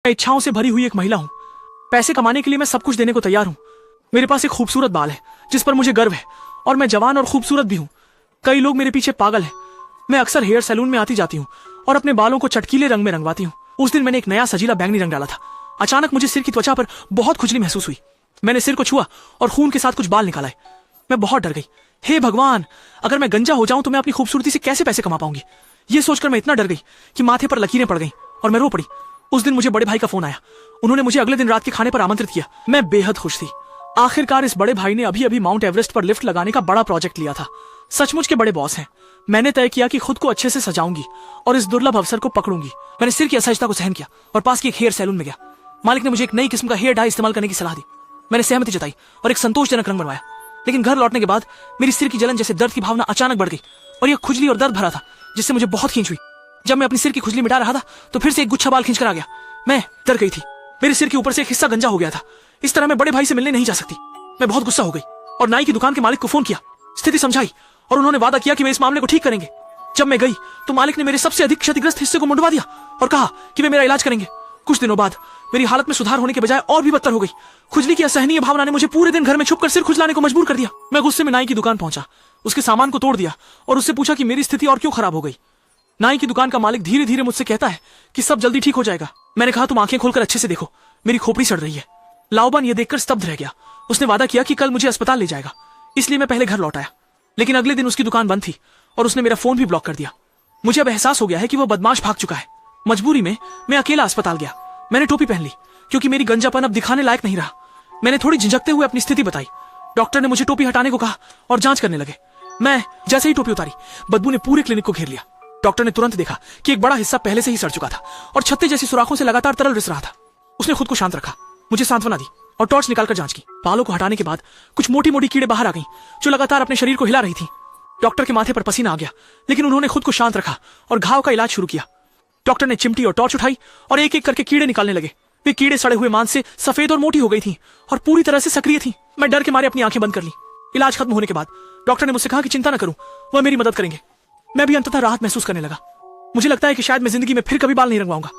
मैं इच्छाओं से भरी हुई एक महिला हूँ। पैसे कमाने के लिए मैं सब कुछ देने को तैयार हूँ। मेरे पास एक खूबसूरत बाल है जिस पर मुझे गर्व है, और मैं जवान और खूबसूरत भी हूँ। कई लोग मेरे पीछे पागल हैं। मैं अक्सर हेयर सैलून में आती जाती हूँ और अपने बालों को चटकीले रंग में रंगवाती हूँ। उस दिन मैंने एक नया सजीला बैंगनी रंग डाला था। अचानक मुझे सिर की त्वचा पर बहुत खुजली महसूस हुई। मैंने सिर को छुआ और खून के साथ कुछ बाल निकाले। मैं बहुत डर गई। हे भगवान, अगर मैं गंजा हो जाऊं तो मैं अपनी खूबसूरती से कैसे पैसे कमा पाऊंगी। ये सोचकर मैं इतना डर गई कि माथे पर लकीरें पड़ गईं और मैं रो पड़ी। उस दिन मुझे बड़े भाई का फोन आया। उन्होंने मुझे अगले दिन रात के खाने पर आमंत्रित किया। मैं बेहद खुश थी। आखिरकार इस बड़े भाई ने अभी अभी माउंट एवरेस्ट पर लिफ्ट लगाने का बड़ा प्रोजेक्ट लिया था। सचमुच के बड़े बॉस हैं। मैंने तय किया कि खुद को अच्छे से सजाऊंगी और इस दुर्लभ अवसर को पकड़ूंगी। मैंने सिर की असहजता को सहन किया और पास की एक हेयर सैलून में गया। मालिक ने मुझे एक नई किस्म का हेयर डाई इस्तेमाल करने की सलाह दी। मैंने सहमति जताई और एक संतोषजनक रंग बनवाया। लेकिन घर लौटने के बाद मेरी सिर की जलन जैसे दर्द की भावना अचानक बढ़ गई और यह खुजली और दर्द भरा था, जिससे मुझे बहुत खींच हुई। जब मैं अपनी सिर की खुजली मिटा रहा था तो फिर से एक गुच्छा बाल खींचकर आ गया। मैं डर गई थी। मेरे सिर के ऊपर से एक हिस्सा गंजा हो गया था। इस तरह मैं बड़े भाई से मिलने नहीं जा सकती। मैं बहुत गुस्सा हो गई और नाई की दुकान के मालिक को फोन किया, स्थिति समझाई और उन्होंने वादा किया कि वे इस मामले को ठीक करेंगे। जब मैं गई तो मालिक ने मेरे सबसे अधिक क्षतिग्रस्त हिस्से को मुंडवा दिया और कहा कि वे मेरा इलाज करेंगे। कुछ दिनों बाद मेरी हालत में सुधार होने के बजाय और भी बदतर हो गई। खुजली की असहनीय भावना ने मुझे पूरे दिन घर में छुपकर सिर खुजलाने को मजबूर कर दिया। मैं गुस्से में नाई की दुकान पहुंचा, उसके सामान को तोड़ दिया और उससे पूछा कि मेरी स्थिति और क्यों खराब हो गई। नाई की दुकान का मालिक धीरे धीरे मुझसे कहता है कि सब जल्दी ठीक हो जाएगा। मैंने कहा, तुम आंखें खोलकर अच्छे से देखो, मेरी खोपड़ी सड़ रही है। लाओबान ये देखकर स्तब्ध रह गया। उसने वादा किया कि कल मुझे अस्पताल ले जाएगा, इसलिए मैं पहले घर लौट आया। लेकिन अगले दिन उसकी दुकान बंद थी और उसने मेरा फोन भी ब्लॉक कर दिया। मुझे अब एहसास हो गया है कि वो बदमाश भाग चुका है। मजबूरी में मैं अकेला अस्पताल गया। मैंने टोपी पहन ली क्योंकि मेरी गंजापन अब दिखाने लायक नहीं रहा। मैंने थोड़ी झिझकते हुए अपनी स्थिति बताई। डॉक्टर ने मुझे टोपी हटाने को कहा और जांच करने लगे। मैं जैसे ही टोपी उतारी, बदबू ने पूरे क्लिनिक को घेर लिया। डॉक्टर ने तुरंत देखा कि एक बड़ा हिस्सा पहले से ही सड़ चुका था और छत्ते जैसी सुराखों से लगातार तरल रिस रहा था। उसने खुद को शांत रखा, मुझे सांत्वना दी और टॉर्च निकालकर जांच की। बालों को हटाने के बाद कुछ मोटी मोटी कीड़े बाहर आ गईं, जो लगातार अपने शरीर को हिला रही थी। डॉक्टर के माथे पर पसीना आ गया, लेकिन उन्होंने खुद को शांत रखा और घाव का इलाज शुरू किया। डॉक्टर ने चिमटी और टॉर्च उठाई और एक एक करके कीड़े निकालने लगे। वे कीड़े सड़े हुए मांस से सफेद और मोटी हो गई थी और पूरी तरह से सक्रिय थी। मैं डर के मारे अपनी आंखें बंद कर ली। इलाज खत्म होने के बाद डॉक्टर ने मुझसे कहा कि चिंता न करूं, वह मेरी मदद करेंगे। मैं भी अंततः राहत महसूस करने लगा। मुझे लगता है कि शायद मैं जिंदगी में फिर कभी बाल नहीं रंगवाऊंगा।